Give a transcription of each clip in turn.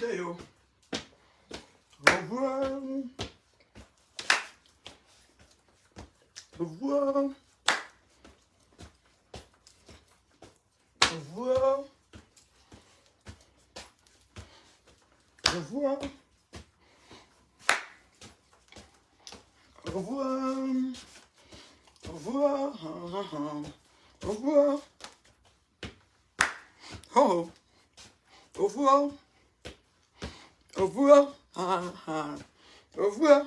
vidéo. Au revoir. Au revoir. Au revoir. Au revoir. Au revoir. Au revoir. Au revoir. Oh. Au revoir. Au revoir. Au revoir.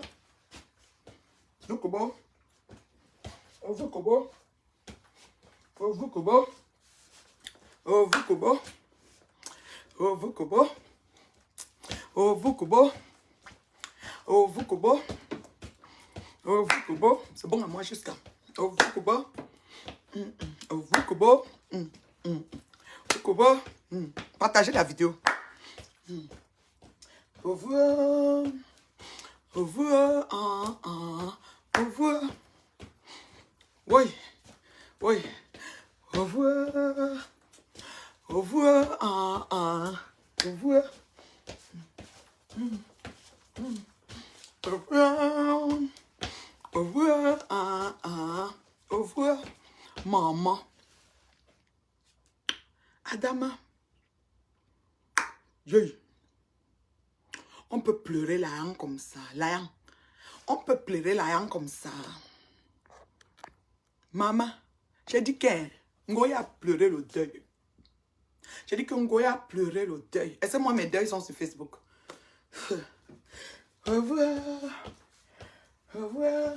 No kobo. Au revoir kobo. Au revoir kobo. Au revoir kobo. Au revoir kobo. Au revoir kobo. Au revoir kobo. Au revoir kobo. C'est bon à moi jusqu'à. Au revoir kobo. Au revoir kobo. Kobo. Partagez la vidéo. Au revoir. Au revoir. Au revoir. Oui. Oui. Au revoir. Au revoir. Au revoir. Au revoir. Au revoir. Au revoir. Maman. Adama. Yey. On peut pleurer la hanne comme ça. La hanne. On peut pleurer la hanne comme ça. Maman. J'ai dit que Ngoya a pleuré le deuil. J'ai dit que Ngoya a pleuré le deuil. Est-ce que moi mes deuils sont sur Facebook? Au revoir. Au revoir.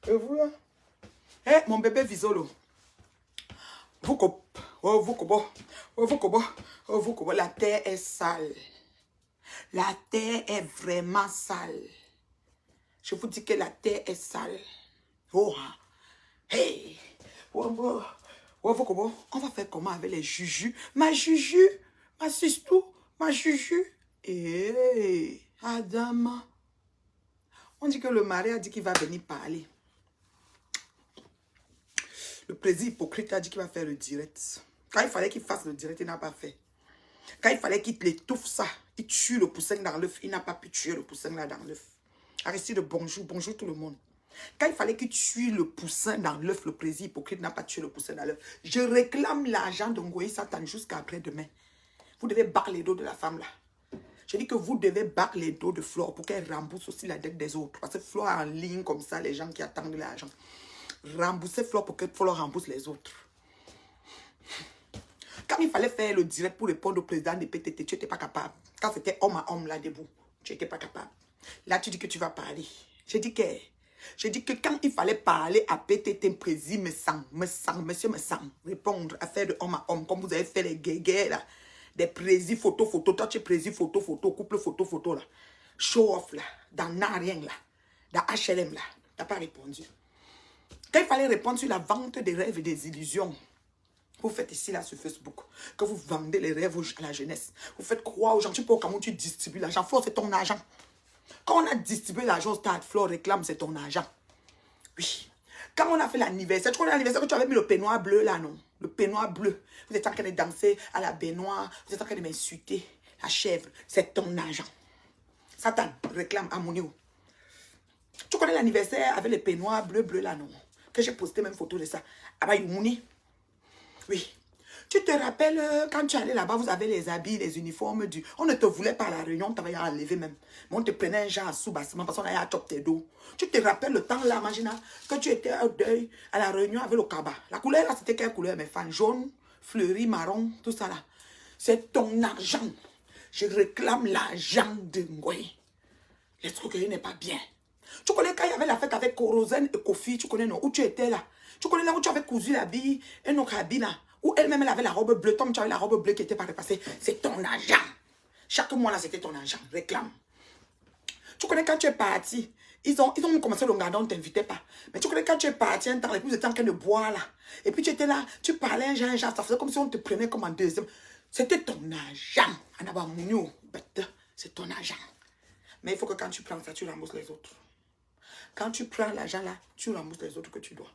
Au revoir. Hé, mon bébé Visolo. Vous la terre est sale. La terre est vraiment sale. Je vous dis que la terre est sale. Oh, hey. On va faire comment avec les jujus? Ma juju, ma sistou, ma juju. Eh, Adama. On dit que le mari a dit qu'il va venir parler. Le président hypocrite a dit qu'il va faire le direct. Quand il fallait qu'il fasse le direct, il n'a pas fait. Quand il fallait qu'il l'étouffe ça, il tue le poussin dans l'œuf. Il n'a pas pu tuer le poussin là dans l'œuf. Aristide, bonjour, bonjour tout le monde. Quand il fallait qu'il tue le poussin dans l'œuf, le président hypocrite n'a pas tué le poussin dans l'œuf. Je réclame l'argent de Ngoï Satan jusqu'à après-demain. Vous devez battre les dos de la femme là. Je dis que vous devez battre les dos de Flore pour qu'elle rembourse aussi la dette des autres. Parce que Flore est en ligne comme ça, les gens qui attendent l'argent. Remboursez Flore pour que Flore rembourse les autres. Quand il fallait faire le direct pour répondre au président de PTT, tu n'étais pas capable. Quand c'était homme à homme là debout, tu n'étais pas capable. Là, tu dis que tu vas parler. Je dis que quand il fallait parler à PTT, président monsieur me sang, répondre à faire de homme à homme, comme vous avez fait les guégués là, des présidents photo, toi tu es président photo, couple photo là, show off là, dans Narien là, dans HLM là, tu n'as pas répondu. Quand il fallait répondre sur la vente des rêves et des illusions, vous faites ici là sur Facebook, que vous vendez les rêves à la jeunesse, vous faites croire aux gens, tu peux comment tu distribues l'argent, Flore c'est ton argent. Quand on a distribué l'argent au stade, Flore réclame, c'est ton argent. Oui. Quand on a fait l'anniversaire, tu connais l'anniversaire que tu avais mis le peignoir bleu là, non? Le peignoir bleu. Vous êtes en train de danser à la baignoire, vous êtes en train de m'insulter. La chèvre, c'est ton argent. Satan réclame à Mounio. Tu connais l'anniversaire avec le peignoir bleu là, non? Que j'ai posté même photo de ça. Abayouni. Oui. Tu te rappelles, quand tu allais là-bas, vous avez les habits, les uniformes du... On ne te voulait pas à la réunion, on t'avait enlevé même. Mais on te prenait un genre à sous-bassement parce qu'on allait à chop tes dos. Tu te rappelles le temps là, imagine, que tu étais au deuil, à la réunion avec le cabas. La couleur là, c'était quelle couleur, mes fans? Jaune, fleuri, marron, tout ça là. C'est ton argent. Je réclame l'argent de Ngoï. L'escroquerie n'est pas bien. Tu connais quand il y avait la fête avec Corozène et Kofi, tu connais non, où tu étais là. Tu connais là où tu avais cousu la bille et nos cabines là. Où elle-même elle avait la robe bleue. Tom, tu avais la robe bleue qui n'était pas repassée. C'est ton argent. Chaque mois là, c'était ton argent. Réclame. Tu connais quand tu es parti. Ils ont commencé le gardon, on ne t'invitait pas. Mais tu connais quand tu es parti un temps, et puis vous étiez en train de boire là. Et puis tu étais là, tu parlais un genre, ça faisait comme si on te prenait comme en deuxième. C'était ton argent. Anaba Mounio, c'est ton argent. Mais il faut que quand tu prends ça, tu rembourses les autres. Quand tu prends l'argent là, tu rembourses les autres que tu dois.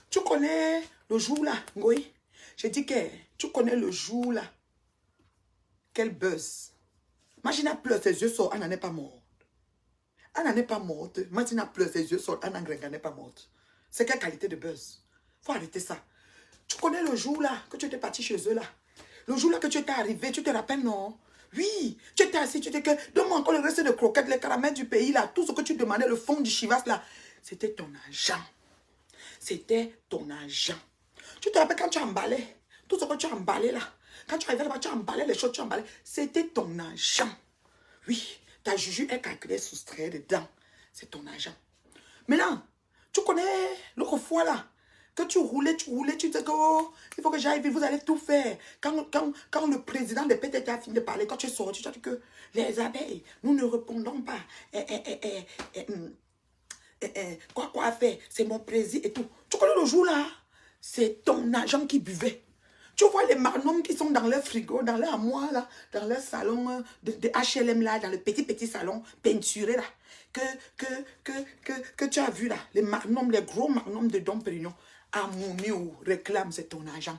Tu connais le jour là, Ngoï? J'ai dit que tu connais le jour là. Quel buzz. Magina pleure, ses yeux sortent, elle n'en est pas morte. Elle n'en est pas morte. Magina pleure, ses yeux sortent, elle n'en est pas morte. C'est quelle qualité de buzz? Faut arrêter ça. Tu connais le jour là que tu étais parti chez eux là? Le jour là que tu étais arrivé, tu te rappelles, non? Oui, tu étais assis, tu étais que donne-moi encore le reste de croquettes, les caramels du pays là, tout ce que tu demandais, le fond du chivas là, c'était ton argent. C'était ton argent. Tu te rappelles quand tu emballais, tout ce que tu as emballé là, quand tu arrivais là-bas, tu emballais les choses, tu emballais, c'était ton argent. Oui, ta juju est calculée, soustrait dedans. C'est ton argent. Maintenant, tu connais l'autre fois là, que tu roulais, tu disais que oh, il faut que j'aille, vous allez tout faire. Quand le président de PTT a fini de parler, quand tu es sorti, tu as dit que les abeilles, nous ne répondons pas. Quoi faire? C'est mon président et tout. Tu connais le jour là? C'est ton agent qui buvait. Tu vois les marnoms qui sont dans leur frigo, dans leur armoire là, dans leur salon de HLM là, dans le petit salon peinturé là, que tu as vu là, les marnoms, les gros marnoms de Dom Pérignon, à Mouniou, réclame, c'est ton agent.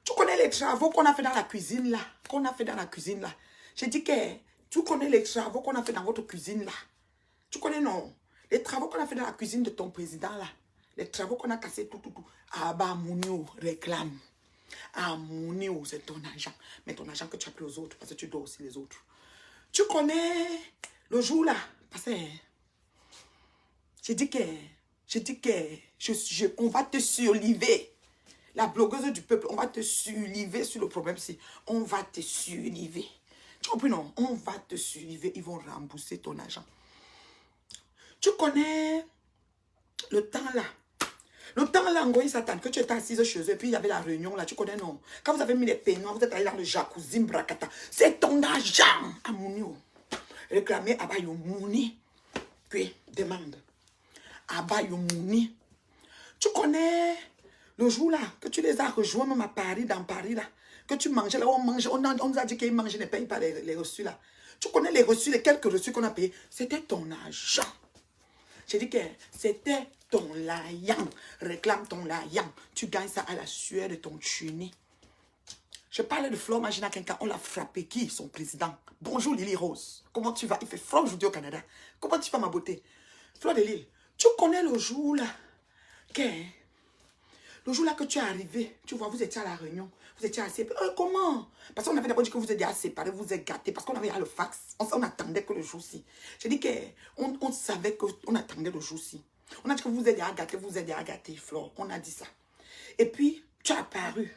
Tu connais les travaux qu'on a fait dans la cuisine là, J'ai dit que tu connais les travaux qu'on a fait dans votre cuisine là. Tu connais non? Les travaux qu'on a fait dans la cuisine de ton président là, les travaux qu'on a cassés tout. Ah bah Mouniou, réclame. Ah, Mouniou, c'est ton argent. Mais ton argent que tu as pris aux autres, parce que tu dois aussi les autres. Tu connais le jour là, parce que j'ai dit que on va te surliver. La blogueuse du peuple, on va te surliver sur le problème-ci. On va te surliver. Tu comprends non? On va te surliver. Ils vont rembourser ton argent. Tu connais le temps là. Le temps là, Ngoï Satan, que tu étais assise chez eux, et puis il y avait la réunion là, tu connais non? Quand vous avez mis les peignoirs, vous êtes allé dans le jacuzzi, Mbrakata. C'est ton argent à Mouniou. Réclamer Abayo Mouni. Puis, demande. Abayo Mouni. Tu connais le jour là, que tu les as rejoints même à Paris, dans Paris là, que tu mangeais là, on nous a dit qu'ils mangeaient, ne payent pas les reçus là. Tu connais les reçus, les quelques reçus qu'on a payés. C'était ton argent. J'ai dit que c'était ton layan. Réclame ton layan. Tu gagnes ça à la sueur de ton chenille. Je parlais de Flore Magina quelqu'un, on l'a frappé. Qui? Son président. Bonjour Lily Rose. Comment tu vas? Il fait froid aujourd'hui au Canada. Comment tu vas ma beauté? Flore de Lille, tu connais le jour là le jour là que tu es arrivé, tu vois, vous étiez à la réunion, vous étiez assez... comment? Parce qu'on avait d'abord dit que vous étiez séparés, vous êtes gâtés, parce qu'on avait le fax. On attendait que le jour-ci. J'ai dit qu'on savait qu'on attendait le jour-ci. On a dit que vous êtes gâtés, Flore. On a dit ça. Et puis, tu es apparu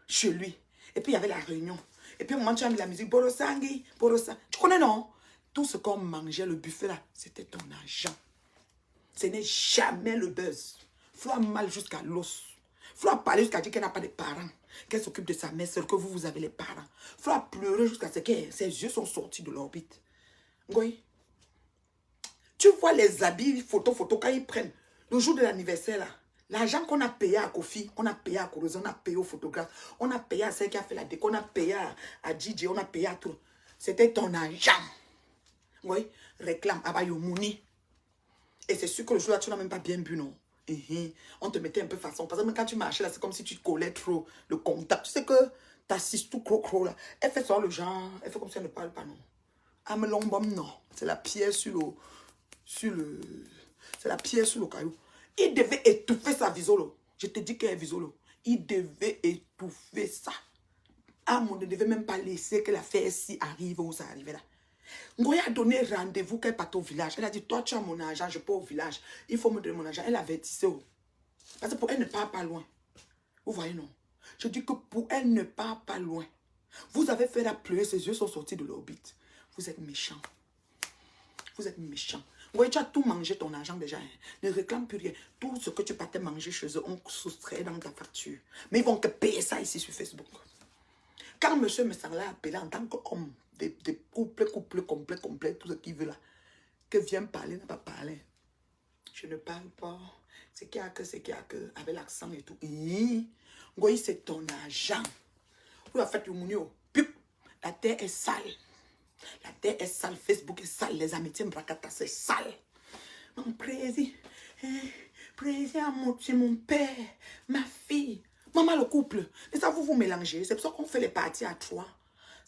chez lui. Et puis, il y avait la réunion. Et puis, au moment où tu as mis la musique, Borosangi, Borosangi. Tu connais, non? Tout ce qu'on mangeait, le buffet là, c'était ton argent. Ce n'est jamais le buzz. Flore a mal jusqu'à l'os. Flore a parlé jusqu'à dire qu'elle n'a pas de parents. Qu'elle s'occupe de sa mère seule, que vous avez les parents. Flore a pleuré jusqu'à ce que ses yeux sont sortis de l'orbite. Oui. Tu vois les habits, photos, quand ils prennent. Le jour de l'anniversaire, là, l'argent qu'on a payé à Kofi, on a payé à Korozo, on a payé au photographe, on a payé à celle qui a fait la déco, on a payé à DJ, on a payé à tout. C'était ton argent. Oui. Réclame Abayo Mouni. Et c'est sûr que le jour-là, tu n'as même pas bien bu, non? On te mettait un peu façon. Parce que même quand tu marchais là, c'est comme si tu collais trop le contact. Tu sais que ta cis tout croc là. Elle fait ça le genre. Elle fait comme si elle ne parle pas, non. Amelombom, non. C'est la pierre sur le. C'est la pierre sur le caillou. Il devait étouffer sa visolo. Je te dis qu'elle est visolo. Il devait étouffer ça. Ah, on ne devait même pas laisser que l'affaire ci arrive où ça arrivait là. Ngoya a donné rendez-vous qu'elle parte au village. Elle a dit, toi tu as mon argent, je pars au village. Il faut me donner mon argent. Elle avertissait. Parce que pour elle ne part pas loin. Vous voyez non? Je dis que pour elle ne part pas loin. Vous avez fait la pleurer, ses yeux sont sortis de l'orbite. Vous êtes méchant. Vous êtes méchant. Ngoya, tu as tout mangé ton argent déjà. Hein. Ne réclame plus rien. Tout ce que tu partais manger chez eux, on soustrait dans ta facture. Mais ils vont te payer ça ici sur Facebook. Quand monsieur me semble appelé en tant qu'homme, des couples complets, tout ce qu'il veut là, que vient parler, n'a pas parlé. Je ne parle pas. C'est qu'il y a que, avec l'accent et tout. Oui, c'est ton argent. Vous avez fait le mounio. La terre est sale. La terre est sale. Facebook est sale. Les amitiés Mbrakata, c'est sale. Mon président, c'est mon père, ma fille. Maman, le couple. Mais ça, vous mélangez. C'est pour ça qu'on fait les parties à trois.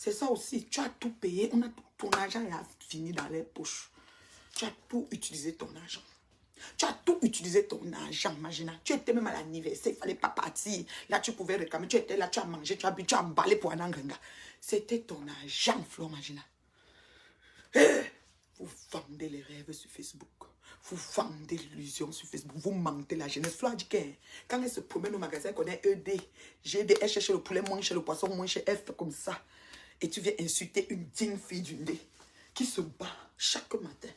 C'est ça aussi. Tu as tout payé. Ton argent a fini dans les poches. Tu as tout utilisé ton argent. Tu as tout utilisé ton argent, Magina. Tu étais même à l'anniversaire, il ne fallait pas partir. Là, tu pouvais réclamer. Tu étais là, tu as mangé, tu as bu, tu as emballé pour un engrenga. C'était ton argent, Flo, Magina. Vous vendez les rêves sur Facebook. Vous vendez l'illusion sur Facebook. Vous mentez la jeunesse. Flo a dit que quand elle se promène au magasin, qu'on est ED, GD, elle cherche le poulet moins cher, le poisson moins cher, elle fait comme ça. Et tu viens insulter une digne fille d'une dé qui se bat chaque matin,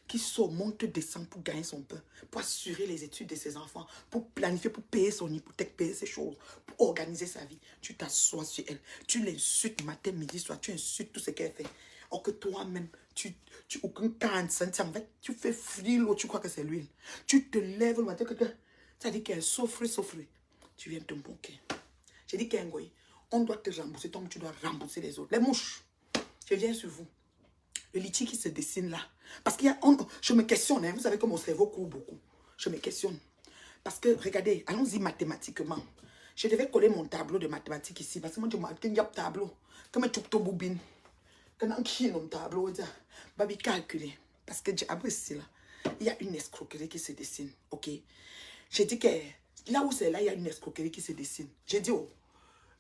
qui sort, monte, descend pour gagner son pain, pour assurer les études de ses enfants, pour planifier, pour payer son hypothèque, payer ses choses, pour organiser sa vie. Tu t'assois sur elle, tu l'insultes matin, midi, soir, tu insultes tout ce qu'elle fait. Or que toi-même, tu aucun 40 centimes, en fait, tu fais frire l'eau, tu crois que c'est l'huile. Tu te lèves le matin, ça dit qu'elle souffre. Tu viens te moquer. J'ai dit qu'un goy, on doit te rembourser, donc tu dois rembourser les autres. Les mouches, je viens sur vous. Le litchi qui se dessine là. Parce qu'il y a, je me questionne, hein, vous savez que mon cerveau court beaucoup. Je me questionne. Parce que, regardez, allons-y mathématiquement. Je devais coller mon tableau de mathématiques ici. Parce que moi, je m'ai un tableau. Comme un tout boubine. Quand on qui mon tableau, je calculer. Parce que là, il y a une escroquerie qui se dessine. Ok? J'ai dit que là où c'est là, il y a une escroquerie qui se dessine. J'ai dit, oh,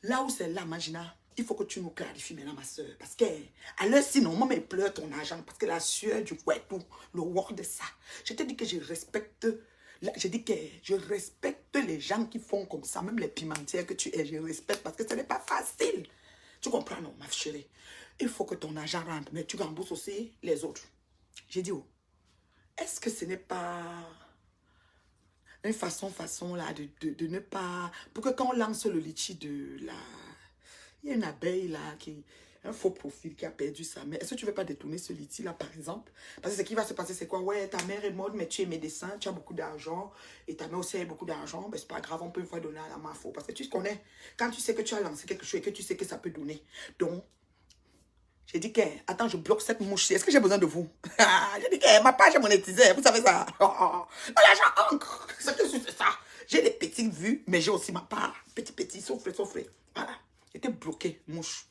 là où c'est là, Magina, il faut que tu nous clarifies maintenant, ma soeur. Parce que, à l'heure, sinon, moi, je pleure ton argent. Parce que la sueur du tout, le word de ça. Je te dis que je respecte. Je dis que je respecte les gens qui font comme ça, même les pimentières que tu es. Je respecte parce que ce n'est pas facile. Tu comprends, non, ma chérie? Il faut que ton argent rentre, mais tu rembourses aussi les autres. J'ai dit, oh, est-ce que ce n'est pas une façon là de ne pas... Pour que quand on lance le litchi de la... Il y a une abeille là, un faux profil qui a perdu sa mère. Est-ce que tu ne veux pas détourner ce litchi là, par exemple? Parce que ce qui va se passer, c'est quoi? Ouais, ta mère est morte, mais tu es médecin, tu as beaucoup d'argent, et ta mère aussi a beaucoup d'argent, ben c'est pas grave, on peut une fois donner à la mafo. Parce que tu connais, quand tu sais que tu as lancé quelque chose et que tu sais que ça peut donner. Donc, j'ai dit que, attends, je bloque cette mouche. Est-ce que j'ai besoin de vous? J'ai dit que ma page est monétisée, vous savez ça? L'argent ancre, c'est ça. J'ai des petites vues, mais j'ai aussi ma part. Petit, souffle. Voilà. J'étais bloqué, mouche.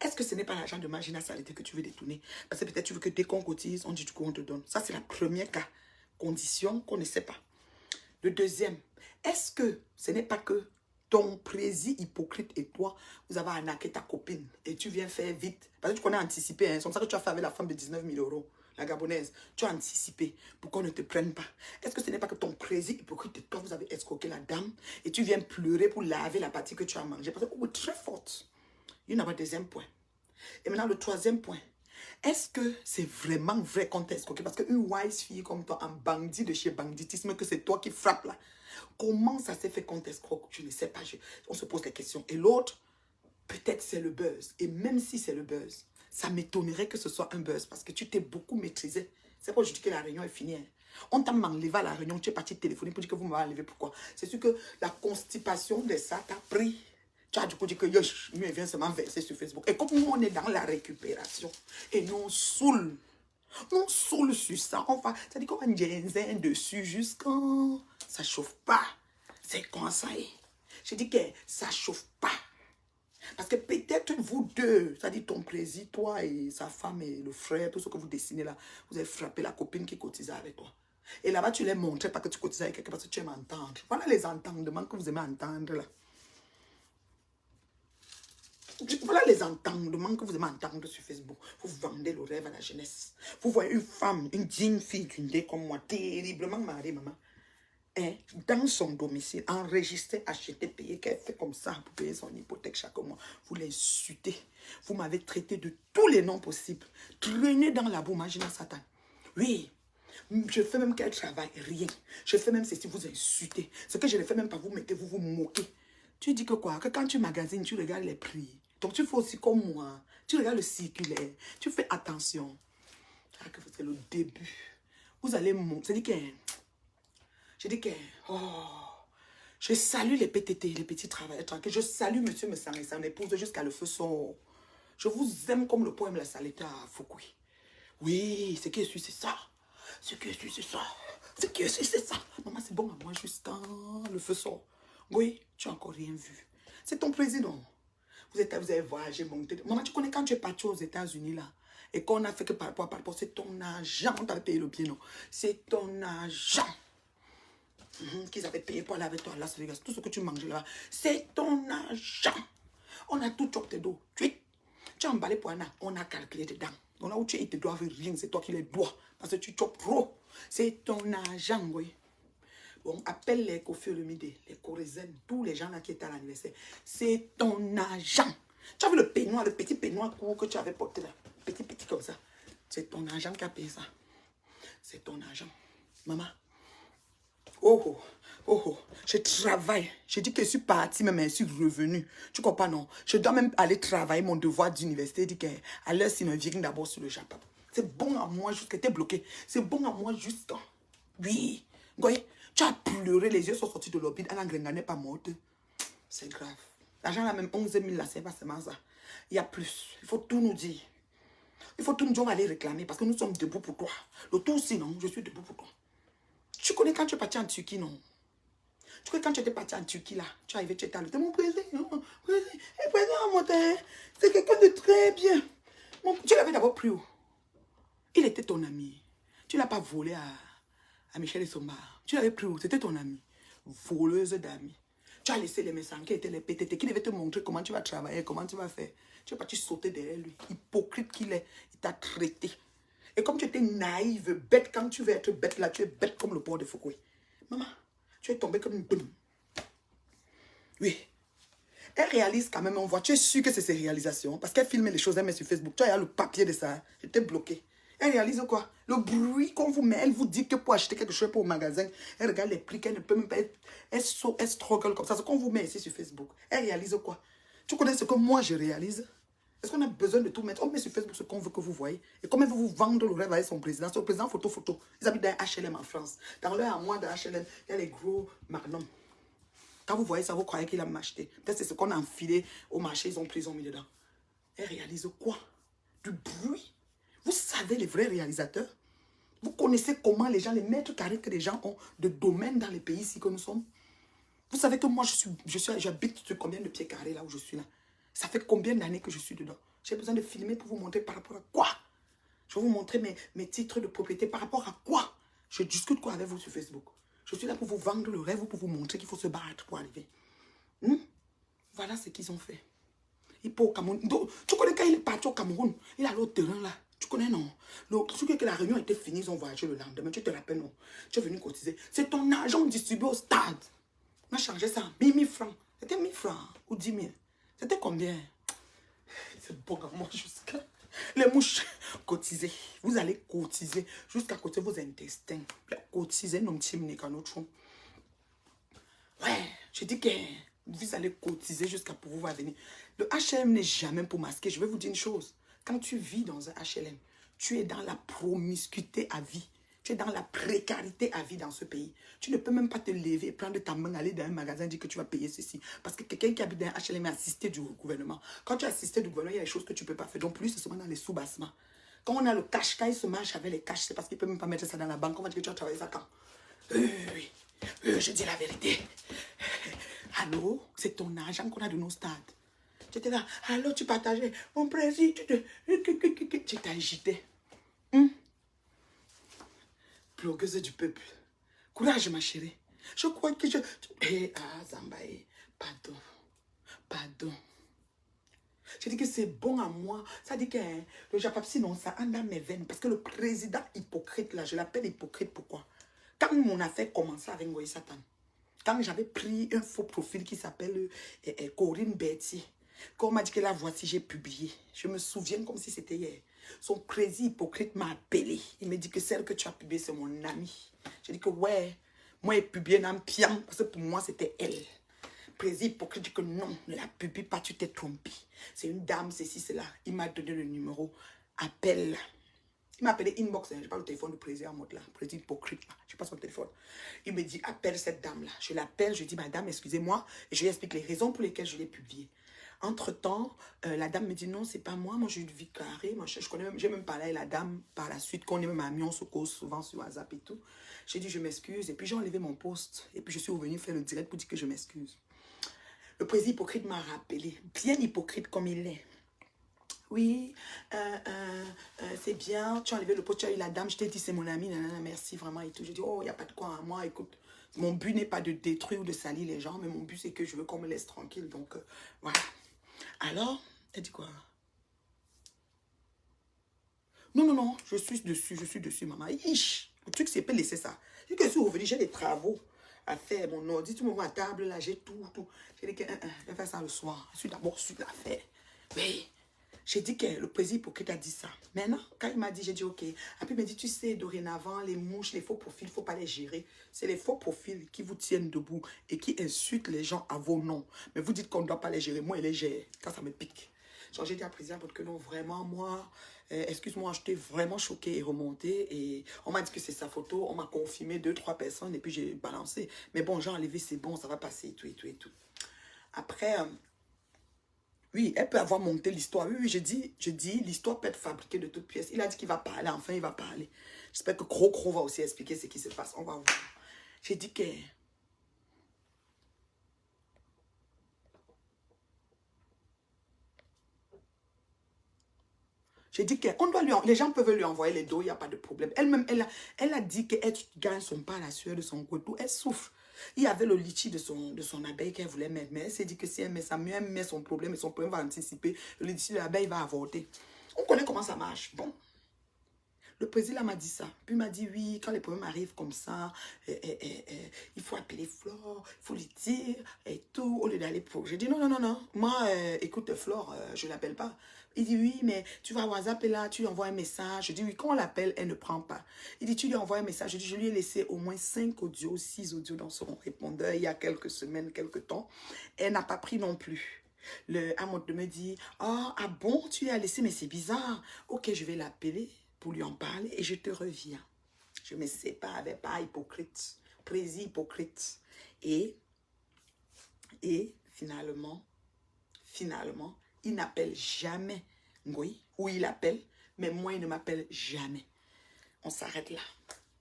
Est-ce que ce n'est pas l'argent de Magina Saleté que tu veux détourner? Parce que peut-être tu veux que dès qu'on cotise, on dit du coup on te donne. Ça, c'est la première cas. Condition qu'on ne sait pas. Le deuxième, est-ce que ce n'est pas que ton président hypocrite et toi, vous avez arnaqué ta copine et tu viens faire vite? Parce que tu connais anticiper, hein? C'est comme ça que tu as fait avec la femme de 19 000 €, la gabonaise. Tu as anticipé pour qu'on ne te prenne pas. Est-ce que ce n'est pas que ton président hypocrite et toi, vous avez escroqué la dame et tu viens pleurer pour laver la partie que tu as mangée? Parce que, oh, très forte. Il y en a un deuxième point. Et maintenant, le troisième point. Est-ce que c'est vraiment vrai qu'on t'a escroqué? Parce qu'une wise fille comme toi, un bandit de chez banditisme, que c'est toi qui frappes là. Comment ça s'est fait qu'on t'escroque? Je ne sais pas. On se pose la question. Et l'autre, peut-être c'est le buzz. Et même si c'est le buzz, ça m'étonnerait que ce soit un buzz parce que tu t'es beaucoup maîtrisé. C'est pourquoi je dis que la réunion est finie. Hein. On t'a enlevé à la réunion, tu es parti téléphoner pour dire que vous m'avez enlevé. Pourquoi? C'est sûr que la constipation de ça t'a pris. Tu as du coup dit que yosh, lui, il vient seulement verser sur Facebook. Et comme nous, on est dans la récupération et nous, on saoule. On saoule sur ça. On va, ça dit qu'on va un dessus jusqu'à... Ça chauffe pas. C'est quand ça est. Je dis que ça chauffe pas. Parce que peut-être vous deux, ça dit ton président, toi et sa femme et le frère, tout ce que vous dessinez là, vous avez frappé la copine qui cotisait avec toi. Et là-bas, tu les montrais pas que tu cotisais avec quelqu'un parce que tu aimes entendre. Voilà les entendements que vous aimez entendre là. Voilà les entendements que vous aimez entendre sur Facebook. Vous vendez le rêve à la jeunesse. Vous voyez une femme, une digne fille d'une dé comme moi, terriblement mariée, maman, hein, dans son domicile, enregistrée, achetée, payée, qu'elle fait comme ça pour payer son hypothèque chaque mois. Vous l'insultez. Vous m'avez traité de tous les noms possibles. Traînez dans la boue, imaginez Satan. Oui. Je fais même qu'elle travaille, rien. Je fais même si vous insultez. Ce que je ne fais même pas, vous mettez, vous vous moquez. Tu dis que quoi? Que quand tu magasines, tu regardes les prix. Donc tu fais aussi comme moi. Tu regardes le circulaire. Tu fais attention. Ah, que c'est le début. Vous allez monter. Je dis que, oh, je salue les PTT, les petits travailleurs tranquilles. Je salue monsieur Messang et son épouse jusqu'à le feu son. Je vous aime comme le poème La Saleta à Fukui. Oui, ce qui est sûr, c'est ça. Ce qui est sûr, c'est ça. Ce qui est sûr, c'est ça. Maman, c'est bon à moi jusqu'à le feu sort. Oui, tu n'as encore rien vu. C'est ton président. Vous avez voyagé, monté. Maman, tu connais quand tu es parti aux États-Unis là, et qu'on a fait que par rapport, c'est ton argent. On t'avait payé le bien, non? C'est ton argent. Qu'ils avaient payé pour aller avec toi à Las Vegas. Tout ce que tu manges là, c'est ton argent. On a tout chopé d'eau. Tu as emballé pour Anna, on a calculé dedans. Donc là où tu es, ils te doivent rien, c'est toi qui les dois. Parce que tu chopes trop. C'est ton argent, oui. Bon, appelle les Kofi Olomide, les Corézen, tous les gens là qui étaient à l'anniversaire. C'est ton argent. Tu as vu le peignoir, le petit peignoir court que tu avais porté là. Petit comme ça. C'est ton argent qui a payé ça. C'est ton argent. Maman. Oh, je travaille. Je dis que je suis partie, mais je suis revenue. Tu comprends, non? Je dois même aller travailler mon devoir d'université. Dit qu'à l'heure, si me viennent d'abord sur le Japon. C'est bon à moi jusqu'à t'es bloqué. C'est bon à moi jusqu'à. Oui. Goye, tu as pleuré, les yeux sont sortis de l'orbite. Elle n'est pas morte. C'est grave. L'argent là, même 11 000 là, c'est pas seulement ça. Il y a plus. Il faut tout nous dire. Il faut tout nous dire, on va aller réclamer parce que nous sommes debout pour toi. Le tout aussi, non? Je suis debout pour toi. Tu connais quand tu es parti en Turquie, non? Tu connais quand tu étais parti en Turquie, là, tu es arrivé, tu étais allé. Mon président, c'est quelqu'un de très bien. Tu l'avais d'abord pris où? Il était ton ami. Tu ne l'as pas volé à Michel et Somba. Tu l'avais pris où? C'était ton ami. Voleuse d'amis. Tu as laissé les messages qui étaient les PTT, qui devaient te montrer comment tu vas travailler, comment tu vas faire. Tu es parti sauter derrière lui. Hypocrite qu'il est. Il t'a traité. Et comme tu étais naïve, bête, quand tu veux être bête là, tu es bête comme le port de Foucault. Maman, tu es tombée comme une bonne. Oui. Elle réalise quand même, on voit. Tu es sûr que c'est ses réalisations. Parce qu'elle filme les choses, elle met sur Facebook. Tu as le papier de ça. J'étais bloqué. Elle réalise quoi? Le bruit qu'on vous met. Elle vous dit que pour acheter quelque chose pour au magasin, elle regarde les prix qu'elle ne peut même pas être. Elle struggle comme ça. Ce qu'on vous met ici sur Facebook. Elle réalise quoi? Tu connais ce que moi je réalise? Est-ce qu'on a besoin de tout mettre? On met sur Facebook ce qu'on veut que vous voyez. Et comme elle veut vous vendre le rêve avec son président. Son président photo. Ils habitent dans HLM en France. Dans leur armoire de HLM, il y a les gros magnums. Quand vous voyez ça, vous croyez qu'il a acheté. Peut-être c'est ce qu'on a enfilé au marché, ils ont pris, ils ont mis dedans. Elle réalise quoi? Du bruit. Vous savez les vrais réalisateurs? Vous connaissez comment les gens, les mètres carrés que les gens ont de domaines dans les pays ici que nous sommes? Vous savez que moi, j'habite sur combien de pieds carrés là où je suis là? Ça fait combien d'années que je suis dedans? J'ai besoin de filmer pour vous montrer par rapport à quoi? Je vais vous montrer mes titres de propriété par rapport à quoi? Je discute quoi avec vous sur Facebook? Je suis là pour vous vendre le rêve ou pour vous montrer qu'il faut se battre pour arriver. Voilà ce qu'ils ont fait. Il part au Cameroun. Tu connais quand il est parti au Cameroun, il a l'autre terrain là. Tu connais, non? Tu sais que la réunion était finie, ils ont voyagé le lendemain. Tu te rappelles, non? Tu es venu cotiser. C'est ton argent distribué au stade. On a changé ça en 1000 francs. C'était 1000 francs ou 10 000. C'était combien? C'est bon à moi jusqu'à... Les mouches, cotisez. Vous allez cotiser jusqu'à côté vos intestins. Cotisez, non, ouais, je dis que vous allez cotiser jusqu'à pouvoir venir. Le HLM n'est jamais pour masquer. Je vais vous dire une chose. Quand tu vis dans un HLM, tu es dans la promiscuité à vie. Tu es dans la précarité à vie dans ce pays. Tu ne peux même pas te lever, prendre ta main, aller dans un magasin et dire que tu vas payer ceci. Parce que quelqu'un qui habite dans un HLM est assisté du gouvernement. Quand tu es assisté du gouvernement, il y a des choses que tu ne peux pas faire. Donc, plus c'est seulement dans les sous-bassements. Quand on a le cash, quand il se marche avec les cash, c'est parce qu'il ne peut même pas mettre ça dans la banque. On va dire que tu as travaillé ça quand? Oui. Je dis la vérité. Allô, c'est ton argent qu'on a de nos stades. Tu étais là, allô, tu partageais. Mon président, tu t'es agité. Blogueuse du peuple. Courage, ma chérie. Je crois que je... Zambaye, pardon. Je dis que c'est bon à moi. Ça dit que le Japapsi, non, ça a dans mes veines. Parce que le président hypocrite, là, je l'appelle hypocrite, pourquoi? Quand mon affaire commençait avec Ngoï Satan, quand j'avais pris un faux profil qui s'appelle Corinne Betty, quand on m'a dit que la voici, j'ai publié. Je me souviens comme si c'était hier. Son président hypocrite m'a appelé. Il me dit que celle que tu as publiée, c'est mon amie. J'ai dit que ouais, moi, elle publié dans pian, parce que pour moi, c'était elle. Président hypocrite dit que non, ne la publie pas, tu t'es trompé. C'est une dame, ceci, cela. Il m'a donné le numéro. Appelle. Il m'a appelé inbox, je n'ai pas le téléphone du président en mode là, président hypocrite là, je n'ai pas son téléphone. Il me dit, appelle cette dame là. Je l'appelle, je dis, madame, excusez-moi, et je lui explique les raisons pour lesquelles je l'ai publié. Entre-temps, la dame me dit, non, c'est pas moi j'ai une vie carrée, je connais même, j'ai même parlé à la dame par la suite, qu'on est même amis, on se cause souvent sur WhatsApp et tout. J'ai dit, je m'excuse, et puis j'ai enlevé mon post, et puis je suis revenue faire le direct pour dire que je m'excuse. Le président hypocrite m'a rappelé, bien hypocrite comme il est. Oui, c'est bien, tu as enlevé le pot, tu as eu la dame, je t'ai dit c'est mon ami, nanana, merci vraiment et tout. Je dis, oh, il n'y a pas de quoi à moi, écoute, mon but n'est pas de détruire ou de salir les gens, mais mon but c'est que je veux qu'on me laisse tranquille, donc voilà. Alors, elle dit quoi? Non, non, non, je suis dessus, maman. Ish, le truc c'est pas laisser ça. Je dis que je suis revenu, j'ai des travaux à faire, mon ordi, tout le monde à table, là, j'ai tout. J'ai dit que, je vais faire ça le soir, je suis d'abord sur l'affaire. Oui. J'ai dit que le président hypocrite a dit ça. Maintenant, quand il m'a dit, j'ai dit ok. Après, il m'a dit, tu sais, dorénavant, les mouches, les faux profils, il ne faut pas les gérer. C'est les faux profils qui vous tiennent debout et qui insultent les gens à vos noms. Mais vous dites qu'on ne doit pas les gérer. Moi, il les gère. Quand ça me pique. Genre, j'ai dit à président que non, vraiment, moi, excuse-moi, j'étais vraiment choquée et remontée. Et on m'a dit que c'est sa photo. On m'a confirmé 2-3 personnes et puis j'ai balancé. Mais bon, j'ai enlevé, c'est bon, ça va passer et tout, et tout, et tout. Après... oui, elle peut avoir monté l'histoire. Oui, je dis, l'histoire peut être fabriquée de toutes pièces. Il a dit qu'il va parler, enfin il va parler. J'espère que Cro va aussi expliquer ce qui se passe. On va voir. J'ai dit que... J'ai dit que les gens peuvent lui envoyer les dos, il n'y a pas de problème. Elle-même, elle a dit qu'elle gagne son pain à la sueur de son couteau. Elle souffre. Il y avait le litchi de son abeille qu'elle voulait mettre. Mais elle s'est dit que si elle met ça, mieux elle met son problème et son problème va anticiper. Le litchi de l'abeille va avorter. On connaît comment ça marche. Bon. Le président m'a dit ça. Puis il m'a dit, oui, quand les problèmes arrivent comme ça, il faut appeler Flore, il faut lui dire et tout, au lieu d'aller pour... J'ai dit, non, non, non, non. Moi, écoute, Flore, je ne l'appelle pas. Il dit, oui, mais tu vas à WhatsApp et là, tu lui envoies un message. Je dis, oui, quand on l'appelle, elle ne prend pas. Il dit, tu lui envoies un message. Je dis, je lui ai laissé au moins 5 audios, 6 audios dans son répondeur il y a quelques semaines, quelques temps. Elle n'a pas pris non plus. Le Amod me dit, oh, ah bon, tu l'as laissé, mais c'est bizarre. Ok, je vais l'appeler pour lui en parler et je te reviens. Je me sépare avec pas hypocrite, président hypocrite. Et finalement, il n'appelle jamais Ngoï, ou il appelle, mais moi, il ne m'appelle jamais. On s'arrête là.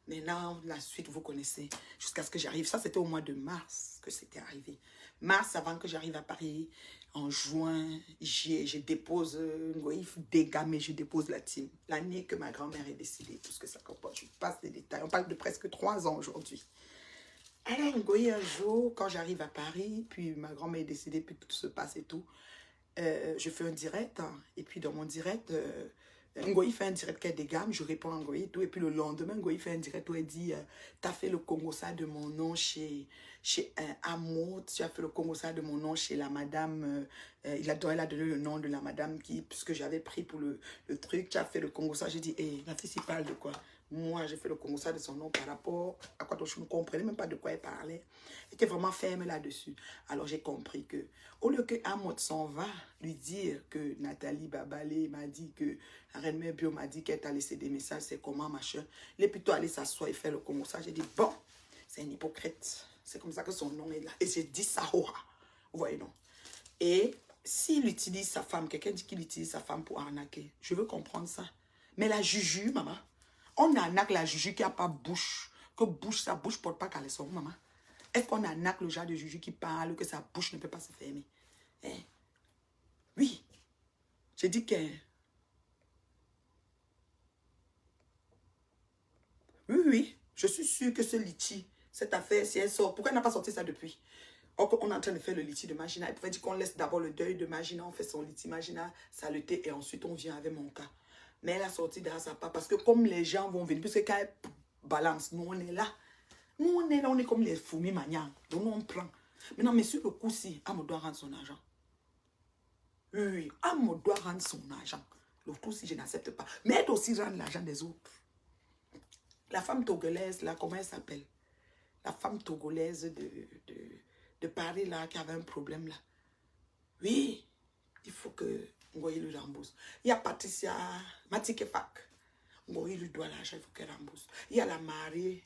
Maintenant, la suite, vous connaissez, jusqu'à ce que j'arrive. Ça, c'était au mois de mars que c'était arrivé. Mars, avant que j'arrive à Paris, en juin, je dépose Ngoïf, dégâts, mais je dépose la team. L'année que ma grand-mère est décédée, tout ce que ça comporte. Je passe les détails. On parle de presque 3 ans aujourd'hui. Alors, Ngoï, un jour, quand j'arrive à Paris, puis ma grand-mère est décédée, puis tout se passe et tout, je fais un direct. Hein, et puis, dans mon direct... Ngoï fait un direct qui est des gammes, je réponds à Ngoï et tout. Et puis le lendemain, Ngoï fait un direct où elle dit t'as fait le Congosa de mon nom chez Amour, tu as fait le Congosa de mon nom chez la madame. Elle a donné le nom de la madame puisque j'avais pris pour le truc, tu as fait le Congosa. J'ai dit, hé, la fille s'y parle de quoi? Moi, j'ai fait le Congosa de son nom par rapport à quoi je ne comprenais même pas de quoi elle parlait. Elle était vraiment ferme là-dessus. Alors j'ai compris que, au lieu que Amot s'en va lui dire que Nathalie Babalé m'a dit que la reine mère Bio m'a dit qu'elle t'a laissé des messages, c'est comment machin. Il est plutôt allé s'asseoir et faire le Congosa. J'ai dit, bon, c'est un hypocrite. C'est comme ça que son nom est là. Et j'ai dit ça, vous voyez non? Et s'il utilise sa femme, quelqu'un dit qu'il utilise sa femme pour arnaquer, je veux comprendre ça. Mais la juju, maman, on arnaque la juju qui n'a pas bouche. Que bouche, sa bouche ne porte pas caleçon, maman. Est-ce qu'on arnaque le genre de juju qui parle, que sa bouche ne peut pas se fermer? Hein? Oui. J'ai dit que... Oui, oui. Je suis sûre que ce litchi, cette affaire, si elle sort, pourquoi elle n'a pas sorti ça depuis? Or, on est en train de faire le litchi de Magina. Elle pouvait dire qu'on laisse d'abord le deuil de Magina, on fait son litchi Magina, saleté, et ensuite on vient avec mon cas. Mais elle a sorti derrière sa part parce que comme les gens vont venir, puisque quand elle balance, nous on est là. Nous on est là, on est comme les fourmis maniants. Donc nous on prend. Maintenant, mais sur le coup-ci, Amo doit rendre son argent. Oui, oui, Amo doit rendre son argent. Le coup-ci, je n'accepte pas. Mais elle doit aussi rendre l'argent des autres. La femme togolaise, là, comment elle s'appelle? La femme togolaise de Paris, là, qui avait un problème, là. Oui, il faut que Ngoï lui rembourse. Il y a Patricia Matikefak. Ngoï lui doit l'argent, il faut qu'elle rembourse. Il y a la mariée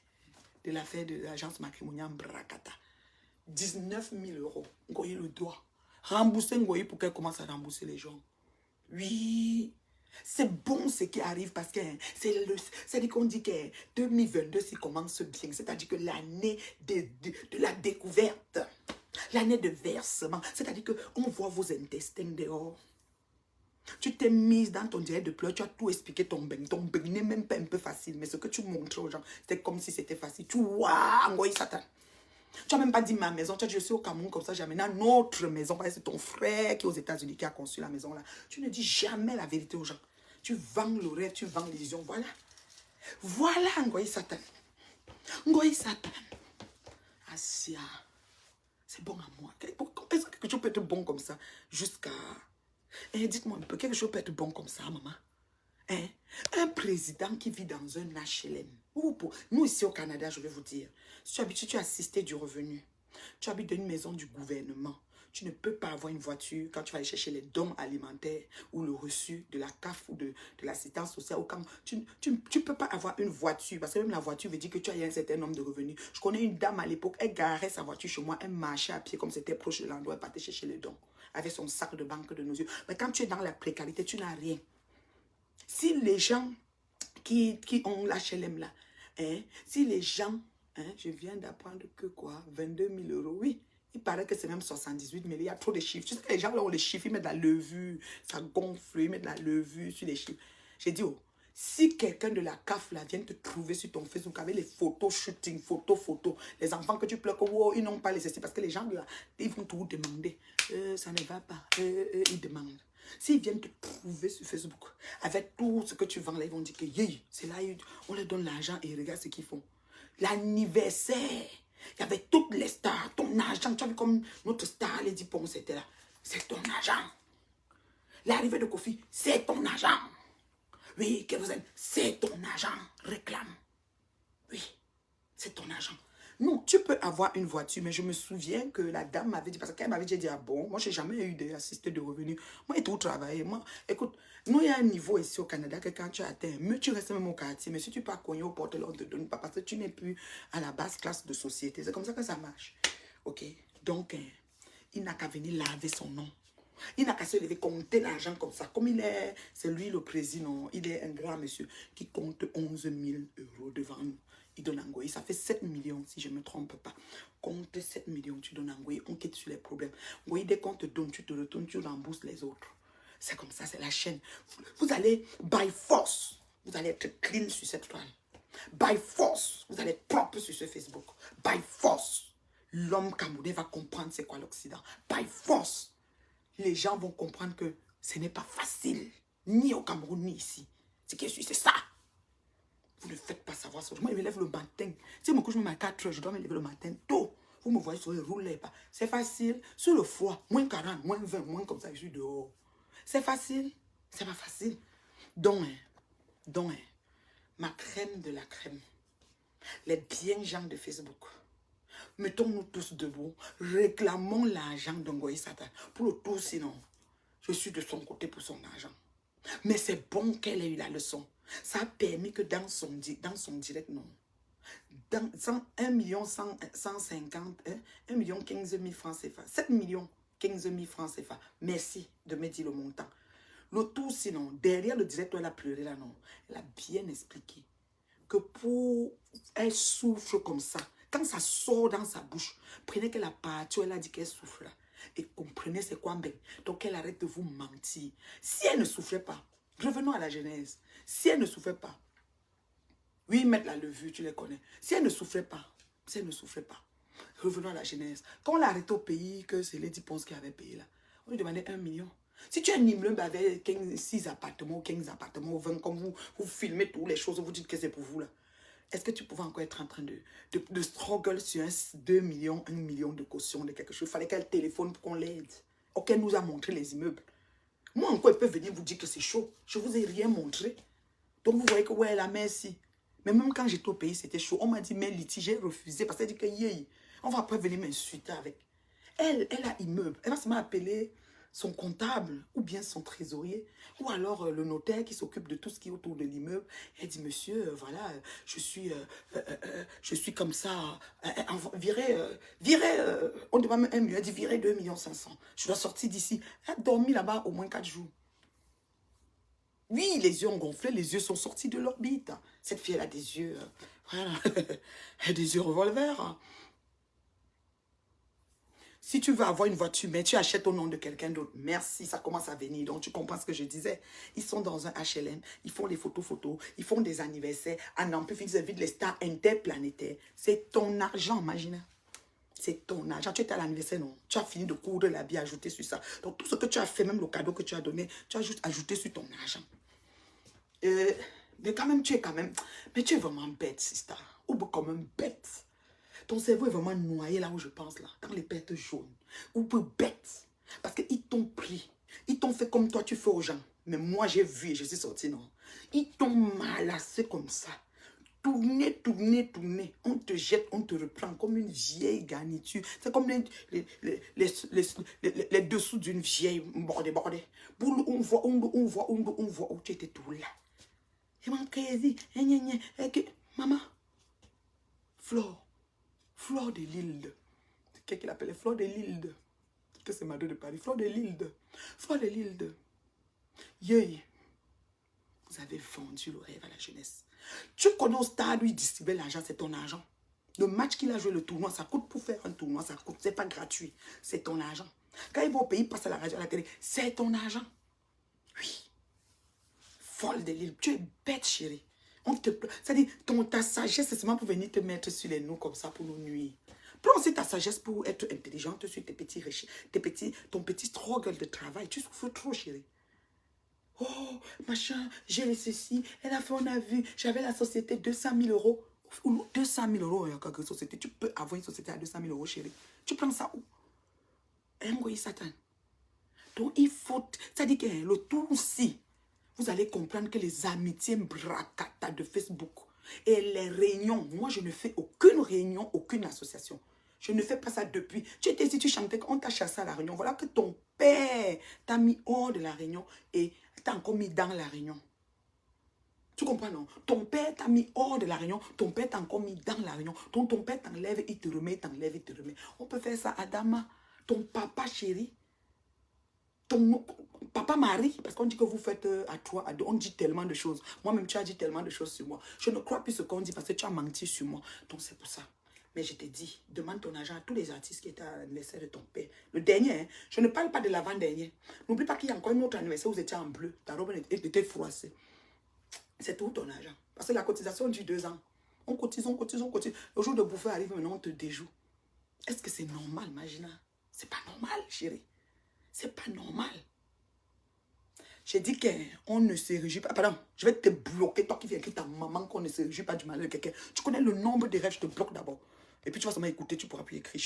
de l'affaire de l'agence matrimoniale Brakata. 19 000 €. Ngoï lui doit. Rembourser Ngoï pour qu'elle commence à rembourser les gens. Oui. C'est bon ce qui arrive parce que c'est-à-dire qu'on dit que 2022 s'y commence bien. C'est-à-dire que l'année de la découverte. L'année de versement. C'est-à-dire qu'on voit vos intestins dehors. Tu t'es mise dans ton direct de pleurs, tu as tout expliqué ton bain. Ton bain n'est même pas un peu facile, mais ce que tu montres aux gens, c'était comme si c'était facile. Tu vois, Ngoï Satan. Tu n'as même pas dit ma maison. Tu as dit, je suis au Cameroun, comme ça, j'amène à notre maison. C'est ton frère qui est aux États-Unis qui a construit la maison là. Tu ne dis jamais la vérité aux gens. Tu vends le rêve, tu vends l'illusion. Voilà. Voilà, Ngoï Satan. Ngoï Satan. Asia. C'est bon à moi. Est-ce que quelque chose peut être bon comme ça jusqu'à... dites-moi un peu, quelque chose peut être bon comme ça, maman. Un président qui vit dans un HLM. Nous, ici au Canada, je vais vous dire, si tu as assisté du revenu, tu habites dans une maison du gouvernement, tu ne peux pas avoir une voiture quand tu vas aller chercher les dons alimentaires ou le reçu de la CAF ou de l'assistance sociale. Tu ne peux pas avoir une voiture parce que même la voiture veut dire que tu as un certain nombre de revenus. Je connais une dame à l'époque, elle garait sa voiture chez moi, elle marchait à pied comme c'était proche de l'endroit, elle partait chercher les dons avec son sac de banque de nos yeux. Mais quand tu es dans la précarité, tu n'as rien. Si les gens qui ont l'HLM là, si les gens, je viens d'apprendre que quoi, 22 000 €, oui, il paraît que c'est même 78 000, il y a trop de chiffres. Tu sais que les gens là ont les chiffres, ils mettent de la levure, ça gonfle, ils mettent de la levure sur les chiffres. J'ai dit, oh, si quelqu'un de la CAF là vient te trouver sur ton Facebook avec les photos shooting, photos, les enfants que tu pleures, que wow, ils n'ont pas les ceci, parce que les gens là, ils vont tout demander, ça ne va pas, ils demandent. S'ils viennent te trouver sur Facebook, avec tout ce que tu vends là, ils vont dire que c'est là, on leur donne l'argent et regarde ce qu'ils font. L'anniversaire, il y avait toutes les stars, ton argent, tu as vu comme notre star, Lady Pong, c'était là. C'est ton argent. L'arrivée de Kofi, c'est ton argent. Oui, que vous êtes, c'est ton argent. Réclame. Oui, c'est ton argent. Non, tu peux avoir une voiture, mais je me souviens que la dame m'avait dit, parce qu'elle m'avait dit, ah bon, moi, je n'ai jamais eu d'assisté de revenus. Moi, j'ai tout travaillé. Moi, écoute, nous, il y a un niveau ici au Canada que quand tu atteins, mais tu restes même au quartier, mais si tu pars cogner au porte, on ne te donne pas parce que tu n'es plus à la basse classe de société. C'est comme ça que ça marche. Ok? Donc, il n'a qu'à venir laver son nom. Il n'a qu'à se lever, compter l'argent comme ça. Comme c'est lui le président, il est un grand monsieur qui compte 11 000 € devant nous. Il donne à Ngoï, ça fait 7 millions si je ne me trompe pas. Compte 7 millions, tu donnes à Ngoï, on quitte sur les problèmes. Ngoï, dès qu'on te donne, tu te retournes, tu rembourses les autres. C'est comme ça, c'est la chaîne. Vous allez, by force, vous allez être clean sur cette toile. By force, vous allez être propre sur ce Facebook. By force, l'homme camerounais va comprendre c'est quoi l'Occident. By force, les gens vont comprendre que ce n'est pas facile, ni au Cameroun, ni ici. C'est ça. Vous ne faites pas savoir ça. Moi, je me lève le matin. Si je me couche même à 4 heures, je dois me lever le matin tôt. Vous me voyez sur les roues, pas. C'est facile. Sur le froid, moins 40, moins 20, moins comme ça, je suis dehors. C'est facile. C'est pas facile. Donc, ma crème de la crème. Les bien gens de Facebook. Mettons-nous tous debout. Réclamons l'argent de Ngoï Satan. Pour le tout, sinon, je suis de son côté pour son argent. Mais c'est bon qu'elle ait eu la leçon. Ça a permis que dans son direct, non. Dans 1 150, 1 million 15 000 francs CFA. 7 millions 15 000 francs CFA. Merci de me dire le montant. Le tout, sinon, derrière le direct, elle a pleuré là, non. Elle a bien expliqué que pour... Elle souffre comme ça. Quand ça sort dans sa bouche, prenez qu'elle a parti, elle a dit qu'elle souffre là. Et comprenez c'est quoi ben. Donc elle arrête de vous mentir. Si elle ne souffrait pas, revenons à la genèse. Si elle ne souffrait pas, oui, mettre la levure, tu les connais. Si elle ne souffrait pas, revenons à la genèse. Quand on l'a arrêté au pays, que c'est Lady Ponce qui avait payé là, on lui demandait 1 million. Si tu as un immeuble avec 6 appartements, 15 appartements, 20, comme vous filmez toutes les choses, vous dites que c'est pour vous là. Est-ce que tu pouvais encore être en train de struggle sur 2 millions, 1 million de caution de quelque chose? Il fallait qu'elle téléphone pour qu'on l'aide. Ok, elle nous a montré les immeubles. Moi encore, elle peut venir vous dire que c'est chaud. Je ne vous ai rien montré. Donc vous voyez que ouais, la merci. Mais même quand j'étais au pays, c'était chaud. On m'a dit, mais litige, j'ai refusé parce qu'elle dit que on va après venir m'insulter avec. Elle a immeuble. Elle va se m'appeler son comptable ou bien son trésorier ou alors le notaire qui s'occupe de tout ce qui est autour de l'immeuble. Elle dit, monsieur, voilà, je suis comme ça, virez, on demande 1 million, elle dit, virez 2 500 000. Je dois sortir d'ici. Elle a dormi là-bas au moins 4 jours. Oui, les yeux ont gonflé, les yeux sont sortis de l'orbite. Cette fille, elle a des yeux, voilà, elle a des yeux revolver. Si tu veux avoir une voiture, mais tu achètes au nom de quelqu'un d'autre. Merci, ça commence à venir. Donc, tu comprends ce que je disais. Ils sont dans un HLM, ils font des photos, ils font des anniversaires. En plus, ils invitent les stars interplanétaires. C'est ton argent, imagine. C'est ton argent. Tu étais à l'anniversaire, non? Tu as fini de coudre l'habit, ajouter sur ça. Donc, tout ce que tu as fait, même le cadeau que tu as donné, tu as juste ajouté sur ton argent. Mais quand même, mais tu es vraiment bête, sister. Ou quand même bête. Ton cerveau est vraiment noyé là où je pense, là, dans les pertes jaunes. Ou peu bête. Parce qu'ils t'ont pris. Ils t'ont fait comme toi, tu fais aux gens. Mais moi, j'ai vu et je suis sorti, non. Ils t'ont malassé comme ça. Tourner, tourner, tourner. On te jette, on te reprend comme une vieille garniture. C'est comme les dessous d'une vieille bordée. On voit où tu étais tout là. Je m'en crédit. Maman, Fleur de Lille. Qu'est-ce qu'il appelle? Fleur de Lille. Que c'est Mado de Paris. Fleur de Lille. Fleur de Lille. Yey. Vous avez vendu le rêve à la jeunesse. Tu connais au stade où il distribue l'argent, c'est ton argent. Le match qu'il a joué, le tournoi, ça coûte pour faire un tournoi, ça coûte. C'est pas gratuit. C'est ton argent. Quand il va au pays, il passe à la radio, à la télé. C'est ton argent. Oui. Folle de Lille. Tu es bête, chérie. C'est-à-dire, ta sagesse, c'est seulement pour venir te mettre sur les noms comme ça pour nous nuire. Prends aussi ta sagesse pour être intelligente sur ton petit struggle de travail. Tu souffres trop, chérie. Oh, machin, j'ai les ceci. Elle a fait, on a vu. J'avais la société 200 000 euros. Ou 200 000 euros, il y a quelque société. Tu peux avoir une société à 200 000 euros, chérie. Tu prends ça où? Un Satan. Donc, il faut... C'est-à-dire que le tout aussi... Vous allez comprendre que les amitiés bracata de Facebook et les réunions, moi je ne fais aucune réunion, aucune association. Je ne fais pas ça depuis. Tu étais ici, tu chantais, on t'a chassé à la réunion. Voilà que ton père t'a mis hors de la réunion et t'a encore mis dans la réunion. Tu comprends, non? Ton père t'a mis hors de la réunion, ton père t'a encore mis dans la réunion. Ton père t'enlève, il te remet, t'enlève, il te remet. On peut faire ça à Dama, ton papa chéri. Ton papa Marie, parce qu'on dit que vous faites à toi, à deux, on dit tellement de choses. Moi-même, tu as dit tellement de choses sur moi. Je ne crois plus ce qu'on dit parce que tu as menti sur moi. Donc, c'est pour ça. Mais je te dis, demande ton argent à tous les artistes qui étaient à l'anniversaire de ton père. Le dernier, hein, je ne parle pas de l'avant-dernier. N'oublie pas qu'il y a encore un autre anniversaire où vous étiez en bleu. Ta robe était froissée. C'est tout ton argent. Parce que la cotisation dure 2 ans. On cotise, on cotise, on cotise. Le jour de bouffer arrive, maintenant on te déjoue. Est-ce que c'est normal, Magina? C'est pas normal, chérie. C'est pas normal. J'ai dit qu'on ne se réjouit pas. Pardon, je vais te bloquer. Toi qui viens écrire ta maman qu'on ne se réjouit pas du malheur de quelqu'un. Tu connais le nombre de rêves, je te bloque d'abord. Et puis tu vas seulement écouter, tu ne pourras plus écrire.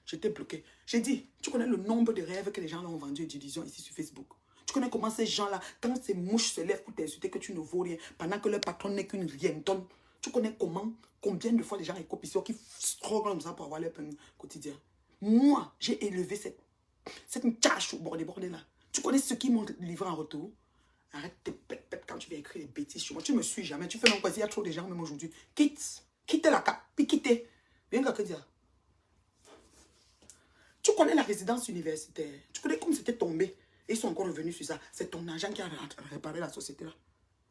Je t'ai bloqué. J'ai dit, tu connais le nombre de rêves que les gens ont vendus et division ici sur Facebook. Tu connais comment ces gens-là, quand ces mouches se lèvent pour t'insulter que tu ne vaux rien, pendant que leur patron n'est qu'une rientonne. Tu connais combien de fois les gens écopent ici qui strugglent comme ça pour avoir leur pain quotidien. Moi, j'ai élevé cette tâche au bord des bordels là. Tu connais ceux qui m'ont livré en retour? Arrête de pète quand tu viens écrire des bêtises sur moi. Tu me suis jamais. Tu fais même quoi? Il y a trop de gens même aujourd'hui. Quitte la cape. Puis quittez. Viens qu'à dire. Tu connais la résidence universitaire. Tu connais comme c'était tombé. Et ils sont encore revenus sur ça. C'est ton agent qui a réparé la société là.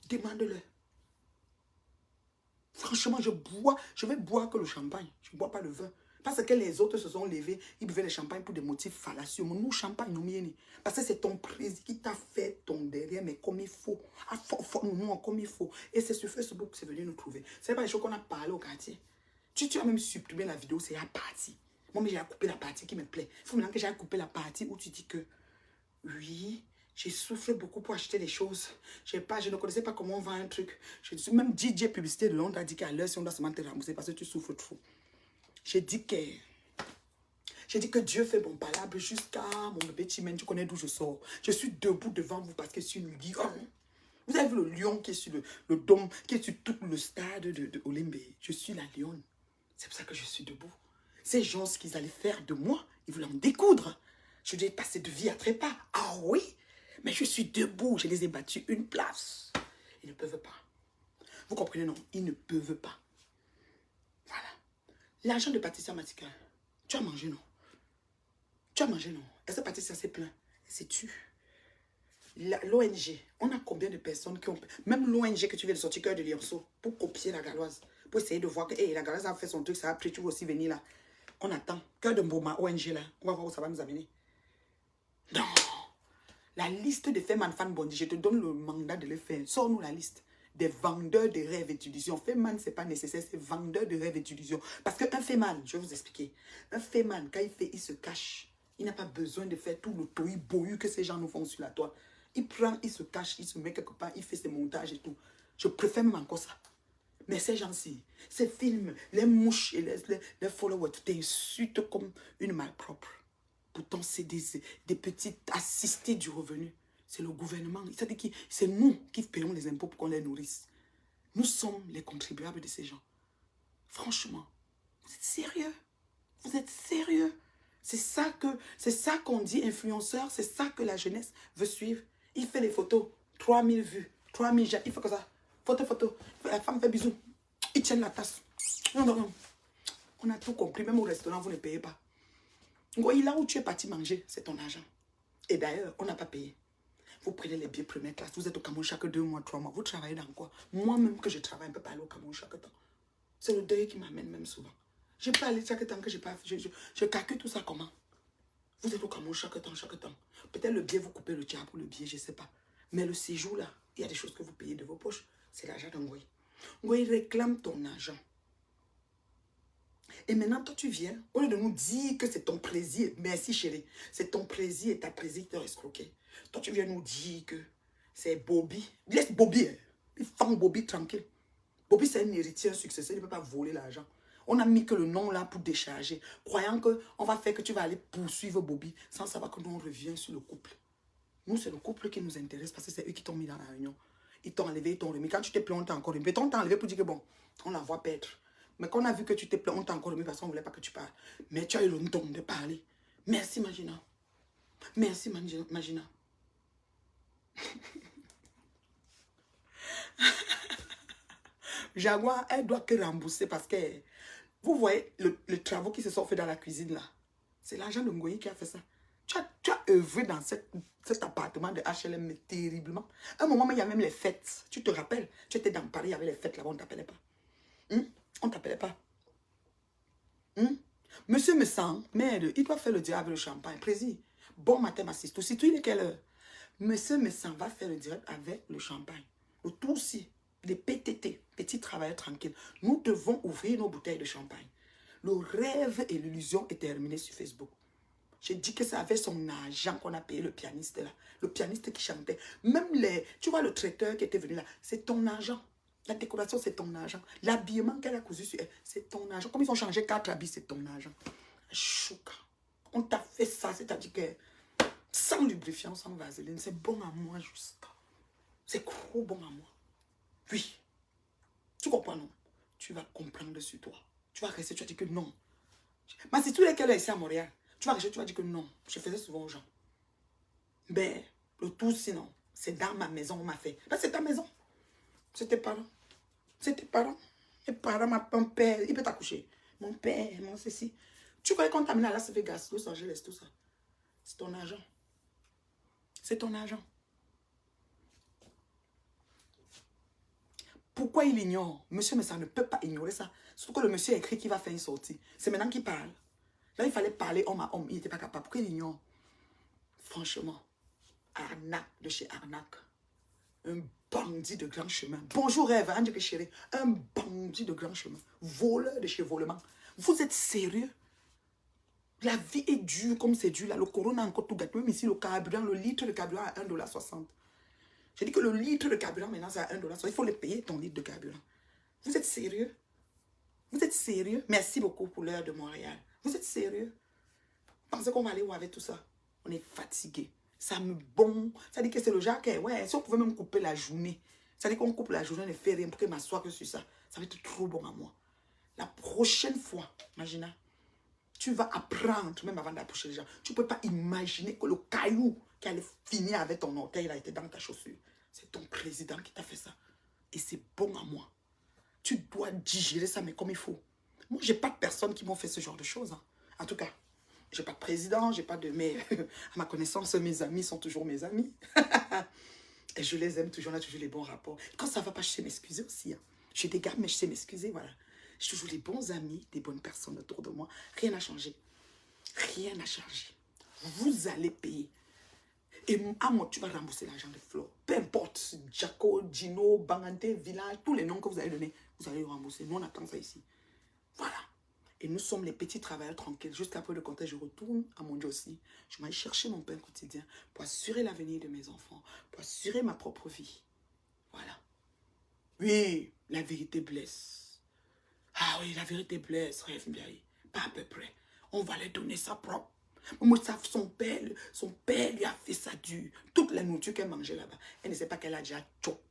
Demande-le. Franchement, je vais boire que le champagne. Je ne bois pas le vin. Parce que les autres se sont levés, ils buvaient le champagne pour des motifs fallacieux. Mais nous, champagne, nous miennes. Parce que c'est ton président qui t'a fait ton derrière, mais comme il faut. Nous, comme il faut. Et c'est sur Facebook que c'est venu nous trouver. C'est pas les choses qu'on a parlé au quartier. Tu as même supprimé la vidéo, c'est la partie. Moi, mais j'ai coupé la partie qui me plaît. Il faut maintenant que j'ai coupé la partie où tu dis que, oui, j'ai souffert beaucoup pour acheter des choses. Je ne connaissais pas comment on vend un truc. Même DJ Publicité de Londres a dit qu'à l'heure, si on doit seulement te rembourser parce que tu souffres trop. J'ai dit que Dieu fait bon palabre jusqu'à mon bébé Chimène. Tu connais d'où je sors. Je suis debout devant vous parce que je suis une lion. Vous avez vu le lion qui est sur le dôme, qui est sur tout le stade de Olimbe. Je suis la lionne. C'est pour ça que je suis debout. Ces gens, ce qu'ils allaient faire de moi, ils voulaient en découdre. Je devais passer de vie à trépas. Ah oui, mais je suis debout. Je les ai battus une place. Ils ne peuvent pas. Vous comprenez, non? Ils ne peuvent pas. Voilà. L'argent de Patricia Matika, tu as mangé, non? Tu as mangé, non? Est-ce que Patricia s'est plaint? Elle s'est tue. L'ONG, on a combien de personnes qui ont... Même l'ONG que tu viens de sortir, Cœur de Lionceau, pour copier la Galoise, pour essayer de voir que hey, la Galoise a fait son truc, ça a pris, tu vas aussi venir là. On attend. Cœur de Mboma, ONG là. On va voir où ça va nous amener. Non. La liste de Feman Fan Bondi, je te donne le mandat de le faire. Sors-nous la liste des vendeurs de rêves et d'illusions. Feman, ce n'est pas nécessaire, c'est vendeur de rêves et d'illusions. Parce qu'un Feman, je vais vous expliquer. Un Feman, quand il fait, il se cache. Il n'a pas besoin de faire tout le tohu-bohu que ces gens nous font sur la toile. Il prend, il se cache, il se met quelque part, il fait ses montages et tout. Je préfère même encore ça. Mais ces gens-ci, ces films, les mouches et les followers, tout insultent comme une malpropre. Pourtant, c'est des petites assistées du revenu. C'est le gouvernement. C'est-à-dire que c'est nous qui payons les impôts pour qu'on les nourrisse. Nous sommes les contribuables de ces gens. Franchement, vous êtes sérieux? Vous êtes sérieux? C'est ça qu'on dit influenceur, c'est ça que la jeunesse veut suivre. Il fait les photos, 3000 vues, 3000 j'aime, il fait comme ça. Photo. La femme fait bisous. Ils tiennent la tasse. Non. On a tout compris, même au restaurant, vous ne payez pas. Là où tu es parti manger, c'est ton argent. Et d'ailleurs, on n'a pas payé. Vous prenez les billets première classe, vous êtes au Cameroun chaque 2 mois, 3 mois. Vous travaillez dans quoi? Moi-même que je travaille, je ne peux pas aller au Cameroun chaque temps. C'est le deuil qui m'amène même souvent. Je peux aller chaque temps que je n'ai pas fait. Je calcule tout ça comment? Vous êtes au Cameroun chaque temps. Peut-être le billet, vous coupez le tiers pour le billet, je ne sais pas. Mais le séjour là, il y a des choses que vous payez de vos poches. C'est l'argent d'Ngoy. Ngoy réclame ton argent. Et maintenant, toi, tu viens, au lieu de nous dire que c'est ton plaisir, merci chérie, c'est ton plaisir et ta plaisir qui t'a escroqué. Toi, tu viens nous dire que c'est Bobby. Laisse Bobby, hein. Il fend Bobby tranquille. Bobby, c'est un héritier, un successeur, il ne peut pas voler l'argent. On a mis que le nom là pour décharger, croyant qu'on va faire que tu vas aller poursuivre Bobby, sans savoir que nous, on revient sur le couple. Nous, c'est le couple qui nous intéresse parce que c'est eux qui t'ont mis dans la réunion. Ils t'ont enlevé, ils t'ont remis. Quand tu t'es plaint, on t'a encore remis. On t'a enlevé pour dire que bon, on la voit perdre. Mais quand on a vu que tu t'es plaint, on t'a encore remis parce qu'on ne voulait pas que tu parles. Mais tu as eu le don de parler. Merci, Magina. Merci, Magina. Jaguar, elle doit que rembourser parce que vous voyez le travaux qui se sont faits dans la cuisine là. C'est l'argent de Ngoyi qui a fait ça. Tu as œuvré dans cet appartement de HLM mais terriblement. À un moment, il y a même les fêtes. Tu te rappelles? Tu étais dans Paris, il y avait les fêtes là-bas, on ne t'appelait pas. On ne t'appelait pas. Monsieur me sent, merde, il doit faire le direct avec le champagne. Président, bon matin, ma sister. Si tu il est quelle heure? Monsieur me sent va faire le direct avec le champagne. Le tout aussi, les PTT, petits travailleurs tranquilles. Nous devons ouvrir nos bouteilles de champagne. Le rêve et l'illusion est terminé sur Facebook. J'ai dit que c'est avec son argent qu'on a payé le pianiste là. Le pianiste qui chantait. Même tu vois le traiteur qui était venu là, c'est ton argent. La décoration, c'est ton argent. L'habillement qu'elle a cousu sur elle, c'est ton argent. Comme ils ont changé 4 habits, c'est ton argent. Chouka. On t'a fait ça, c'est-à-dire que sans lubrifiant, sans vaseline, c'est bon à moi juste. C'est trop bon à moi. Oui. Tu comprends, non? Tu vas comprendre sur toi. Tu vas rester, tu vas dire que non. Mais si tu es qu'elle est ici à Montréal, tu vas rester, tu vas dire que non. Je faisais souvent aux gens. Mais le tout, sinon, c'est dans ma maison, on m'a fait. Là, c'est ta maison. C'est tes parents. C'est tes parents. Mes parents, mon père, il peut t'accoucher. Mon père, mon ceci. Tu croyais qu'on t'a amené à Las Vegas, Los Angeles, tout ça. C'est ton argent. C'est ton argent. Pourquoi il ignore? Monsieur, mais ça ne peut pas ignorer ça. Surtout que le monsieur a écrit qu'il va faire une sortie. C'est maintenant qu'il parle. Là, il fallait parler homme à homme. Il n'était pas capable. Pourquoi il ignore? Franchement, arnaque de chez arnaque. Un bandit de grand chemin. Bonjour rêve, Ange chérie. Un bandit de grand chemin. Voleur de chez volement. Vous êtes sérieux? La vie est dure comme c'est dur là. Le corona a encore tout gâté. Même ici, le carburant, le litre de carburant à 1,60 $. J'ai dit que le litre de carburant maintenant c'est à 1,60 $. Il faut le payer ton litre de carburant. Vous êtes sérieux? Vous êtes sérieux? Merci beaucoup pour l'heure de Montréal. Vous êtes sérieux? Pensez qu'on va aller où avec tout ça? On est fatigué. Ça me bon. Ça dit que c'est le genre que, ouais, si on pouvait même couper la journée. Ça dit qu'on coupe la journée, on ne fait rien pour que m'assoie que sur ça. Ça va être trop bon à moi. La prochaine fois, imagine, tu vas apprendre, même avant d'approcher les gens. Tu ne peux pas imaginer que le caillou qui allait finir avec ton orteil, il a été dans ta chaussure. C'est ton président qui t'a fait ça. Et c'est bon à moi. Tu dois digérer ça, mais comme il faut. Moi, je n'ai pas de personnes qui m'ont fait ce genre de choses. Hein. En tout cas, je n'ai pas de président, j'ai pas de... Mais à ma connaissance, mes amis sont toujours mes amis. Et je les aime toujours, on a toujours les bons rapports. Quand ça ne va pas, je sais m'excuser aussi. Hein. Je dégarde, mais je sais m'excuser, voilà. J'ai toujours des bons amis, des bonnes personnes autour de moi. Rien n'a changé. Rien n'a changé. Vous allez payer. Et à moi, tu vas rembourser l'argent de Flo. Peu importe, Jaco, Gino, Bangante, Village, tous les noms que vous allez donner, vous allez le rembourser. Nous, on attend ça ici. Voilà. Et nous sommes les petits travailleurs tranquilles. Jusqu'après le compte, je retourne à mon Dieu aussi. Je vais chercher mon pain quotidien pour assurer l'avenir de mes enfants, pour assurer ma propre vie. Voilà. Oui, la vérité blesse. Ah oui, la vérité blesse, rêve bien. Pas à peu près. On va leur donner ça propre. Moi, son père lui a fait ça dur. Toute la nourriture qu'elle mangeait là-bas, elle ne sait pas qu'elle a déjà chop.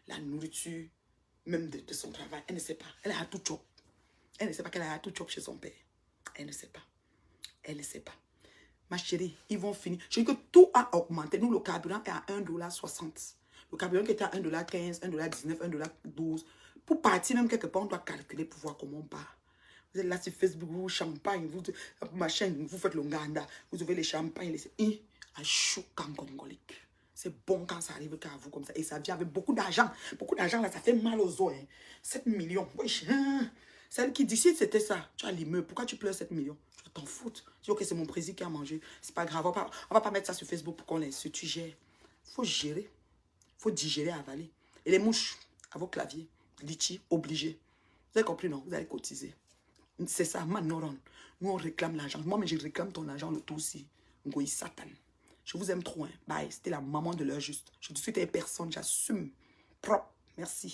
La nourriture, même de son travail, elle ne sait pas. Elle a tout chop. Elle ne sait pas qu'elle a tout chop chez son père. Elle ne sait pas. Elle ne sait pas. Ma chérie, ils vont finir. Je dis que tout a augmenté. Nous, le carburant est à 1,60 $. Le carburant qui était à 1,15 $, 1,19 $, 1,12 $. Pour partir même quelque part, on doit calculer pour voir comment on part. Vous êtes là sur Facebook, vous champagne, vous machin, vous faites le nganda, vous ouvrez les champagnes, les congolique. C'est bon quand ça arrive qu'à vous comme ça. Et ça vient avec beaucoup d'argent. Beaucoup d'argent, là, ça fait mal aux os. Hein. 7 millions. Wesh, hein. Celle qui dit, si c'était ça, tu as l'immeuble, pourquoi tu pleures 7 millions? Tu t'en fous. Tu dis, ok, c'est mon président qui a mangé. C'est pas grave, on va pas mettre ça sur Facebook pour qu'on l'insulte. Tu gères. Il faut gérer. Il faut digérer, avaler. Et les mouches, à vos claviers, litchi, obligé. Vous avez compris, non? Vous allez cotiser. C'est ça, Manoron. Nous, on réclame l'argent. Moi, mais je réclame ton argent, le tout aussi. Ngoï Satan. Je vous aime trop. Hein. Bye. C'était la maman de l'heure juste. Je suis des personnes, j'assume. Propre. Merci.